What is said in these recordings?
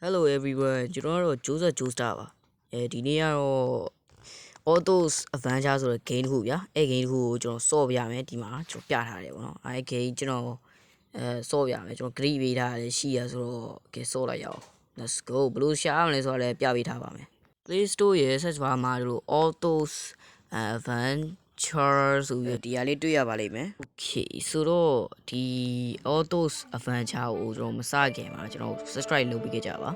Hello everyone ကျွန်တော်တို့ Joseph Joestar ပါဒီနေ့ကတော့ Autos Adventure ဆိုတဲ့ game တစ်ခုဗျာအဲ့ game တစ်ခုကိုကျွန်တော်ဆော့ပြရမယ်ဒီမှာကျွန်တော်ပြထားတယ်ပေါ့နော်အဲ့ game ကျွန်တော်ဆော့ပြရမယ်ကျွန်တော် grade ပေးထားတယ်ရှိရဆိုတော့ကဲဆော့လိုက်ရအောင် let's go ဘယ်လိုရှာရမလဲဆိုတော့လည်းပြပေးထားပါမယ် Play Store ရဲ့ search bar မှာတို့ Autos Adventure ဆိုပြီးဒီဟာလေးတွေ့ရပါလိမ့်မယ် Okay ဆိုတော့ဒီ Autos Adventure ကိုကျွန်တော်မစခင်မှာကျွန်တော် subscribe လုပ်ပေးခဲ့ကြပါ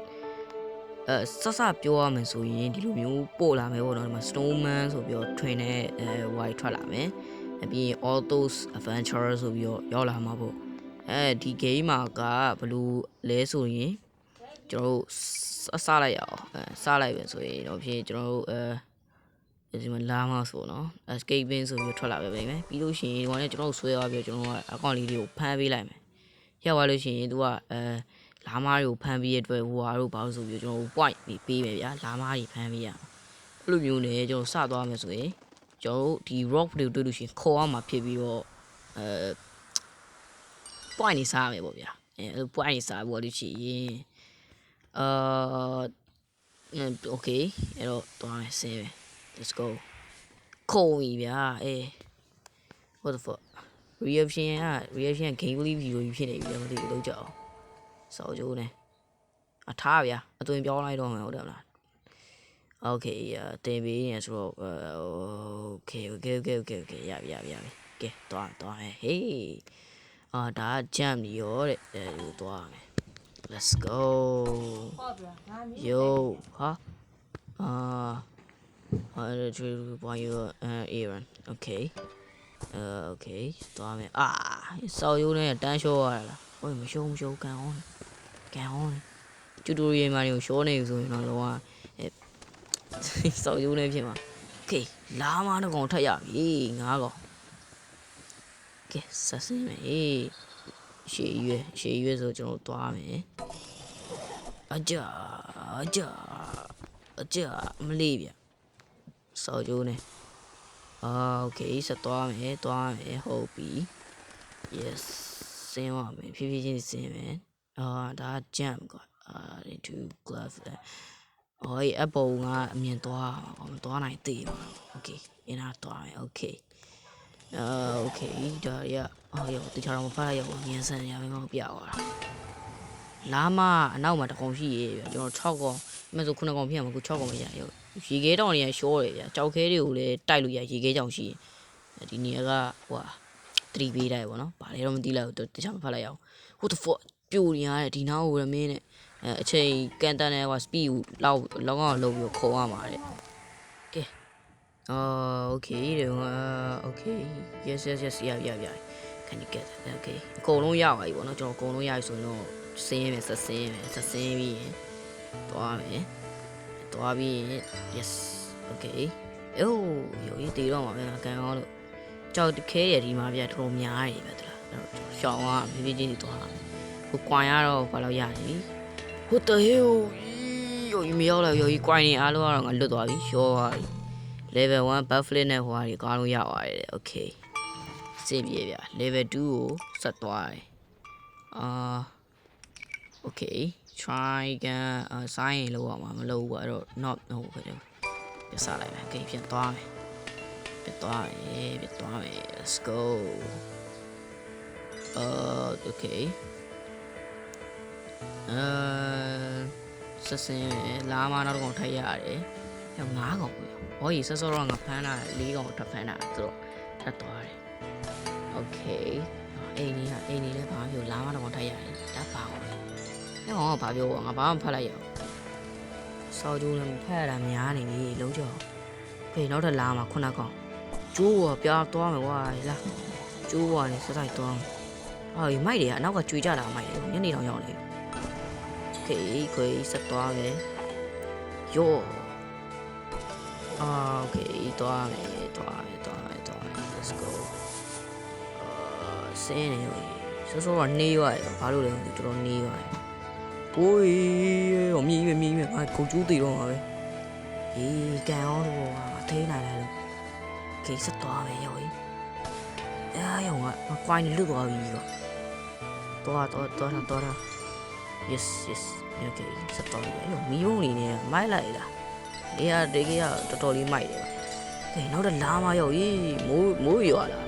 ဆက်စပြောရမယ်ဆိုရင်ဒီလိုမျိုးပို့လာမယ်ပေါ့နော်ဒီမှာ Snowman ဆိုပြီးတော့ train နဲ့wide ထွက်လာမယ်အပြင် Autos Adventure ဆိုပြီးတော့ရောက်လာမှာပေါ့ဒီ game မှာကဘယ်လိုလဲဆိုရင်ကျွန်တော်တို့စလိုက်ရအောင်စလိုက်ပဲဆိုရင်တော့ဖြစ်ကျွန်တော်တို့ဒီမှာလာမှာဆိုနော် escaping ဆိုပြီးထွက်လာပဲပဲပြီးလို့ရှိရင်ဒီကောင်နဲ့ကျွန်တော်တို့ဆွဲသွားပြီးတော့ကျွန်တော်တို့ကအကောင့်လေးတွေကိုဖမ်းပေးလိုက်မယ်ရောက်သွားလို့ရှိရင်သူကလာမားတွေကိုဖမ်းပြီးရတဲ့ဟိုဟာတို့ဘာလို့ဆိုပြီးကျွန်တော်တို့ point ပေးမယ်ဗျာလာမားတွေဖမ်းပေးရအဲ့လိုမျိုးနဲ့ကျွန်တော်စသွားမယ်ဆိုရင်ကျွန်တော်တို့ဒီ rock တွေကိုတွေ့လို့ရှိရင်ခေါ်အောင်မှာဖြစ်ပြီးတော့point နေစားမယ်ပေါ့ဗျာအဲ့လို point နေစားပြီးလို့ရှိရင်okay အဲ့တော့သွားမယ်ဆင်းမယ် let's go ခေါ်ပြီဗျာwhat the fuck reaction က game leave ဗီဒီယိုကြီးဖြစ်နေပြီမသိဘူးလောက်ကြအောင်စောက်ကျိုးနေထားဗျာအသွင်ပြောင်းလိုက်တော့မယ်ဟုတ်တယ်မလား okay တင်ပေးနေဆိုတော့okay ရပြီကဲသွားမယ် hey ဒါ jump နေရောတဲ့ဒီသွားမယ် let's go yo ဟာwhy you Aaron okay okay သွားမယ်စောက်ကျိုးနေတန်းလျှော့ရလားဟိုမရှုံးကန်အောင်ကျူတိုရီယယ်မှာကိုရှောနေဆိုရင်တော့လောကစောက်ရိုးနေဖြစ်မှာโอเคလာမတော့ကောင်ထက်ရပြီငါးကောင်ကဲဆက်စင်းမယ်ရှေးရွယ်ဆိုကျွန်တော်သွားမယ်အကြမလေးဗျစောက်ရိုးနေโอเคဆက်သွားမယ်ဟုတ်ပြီ yes စင်းရမယ်ဖြည်းဖြည်းချင်းစင်းမယ်ဒါ jump ကွာinto glove အပေါ်ကအမြင်သွားမသွားနိုင်သေးဘူး okay အင်းအားသွားမယ် okay okay ဒါရရောတခြားတော့မဖတ်ရဘူးညံစံရမယ်မပြသွားတာလာမအနောက်မှာတကောင်ရှိရေကျွန်တော်6ကောင်မဆို9ကောင်ဖြစ်မှာကို6ကောင်မရရောရေခဲတောင်တွေကရှောတယ်ဗျာကြောက်ခဲတွေကိုလည်းတိုက်လို့ရရေခဲကြောင်ရှိရင်ဒီနေရာကဟို3ပေးလိုက်ပေါ့နော်ဘာလဲတော့မသိလိုက်ဘူးတခြားမဖတ်လိုက်ရအောင် what the fuck ပြိုနေရတယ်ဒီနားကိုရမင်းနဲ့အချိန်ကန်တန်နဲ့ဟို speed ကိုလောက်အောင်လုပ်ပြီးခေါ်ရမှာတဲ့ကဲokay တဲ့okay yes ရ can you get that okay အကုန်လုံးရပါပြီပေါ့နော်ကျွန်တော်အကုန်လုံးရပြီဆိုရင်တော့စင်းမယ်ဆက်စင်းပြီးရင်သွားပြီး yes okay ယောတည်တော့မှာပဲကန်အောင်လို့ကြောက်တခဲရဒီမှာပြတော်များနေပဲတလားအဲ့တော့ရှောင်းကဖြည်းဖြည်းချင်းသွားဟိုကွန်ရတော့ဘာလို့ရနေWhat the hell မရောက်လာရောကွိုင်းနေအားလုံးကတော့ငါလွတ်သွားပြီရှောသွားပြီ level 1 bufflet နဲ့ဟိုဟာဒီကားလုံးရပါတယ် okay စေပြေဗျ level 2ကိုဆက်သွားတယ်okay try again ဆိုင်းရင်လောက်အောင်မလုပ်ဘူးကွာအဲ့တော့ not ဟုတ်ပဲပြစလိုက်မယ် okay ပြန်သွားမယ် let's go okayဆက်စင်းလာမနောက်ကောင်ထိုက်ရတယ်။5ကောင်ပဲ။ဟောကြီးဆက်စောတော့ငါဖမ်းတာ4ကောင်ထပ်ဖမ်းတာဆိုတော့ထပ်သွားတယ်။ Okay အိမ်နေလည်းဘာပြောလာမနောက်ကောင်ထိုက်ရတယ်။ဒါပါကောင်။အဲ့ကောင်ကဘာပြောငါဘာမှဖတ်လိုက်ရအောင်။စောကျိုးလည်းဖတ်ရတာများနေပြီလုံးကျော်။ဖေးနောက်ထပ်လာမှာ9ကောင်။ကျိုးကပြားသွားမယ်ကွာလား။ကျိုးကနေဆက်ဆိုင်သွား။အော်မိုက်တွေကအနောက်ကကြွေကြတာမိုက်တယ်ညနေတော့ရောက်နေ။ Okay ကိုဆက်သွားမယ်ယောokay သွားမယ် let's go စင်းနေရောစောကနေရတယ်ဘာလို့လဲမသိတော်တော်နေရတယ်โอ้ยမြည်ငါခုတ်ကျူးတည်တော့မှာပဲကန်အောင်တော့အထိန်းနိုင်တယ်လို့ Okay ဆက်သွားမယ်ယောရောကကွိုင်းလွတ်သွားပြီကွာတော် yes โอเคဆက်သွားပြီအဲ့မီးဘုံနေနဲ့မိုက်လိုက်လားအေးရတကယ်တော်တော်လေးမိုက်တယ်ပါကဲနောက်တော့လာမရောက်ရေးမိုးရွာလာ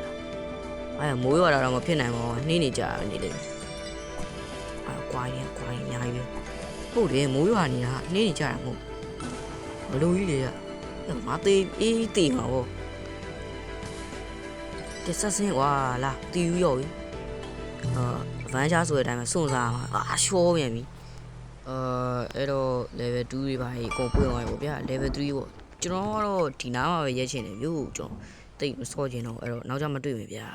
အဲ့မိုးရွာလာတော့မဖြစ်နိုင်ပါဘူးနှင်းနေကြနေတယ်ကွာရင်အများကြီးပဲဟုတ်တယ်မိုးရွာနေတာနှင်းနေကြတာမဟုတ်ဘလို့ကြီးလေငါသေးအေးတေးမှာဗောတဆက်စင်းကွာလာတီးယူရောဗန်ချာဆိုတဲ့အတိုင်းပဲစွန့်စားမှာရှောပြန်ပြီအဲ့တော့ level 2တွေပါအကုန်ပွင့်သွားပြီဗောဗျာ level 3ဗောကျွန်တော်ကတော့ဒီနားမှာပဲရက်ချင်တယ်မြို့ကျွန်တော်တိတ်မစောချင်တော့အဲ့တော့နောက်ကြမတွေ့မယ်ဗျာ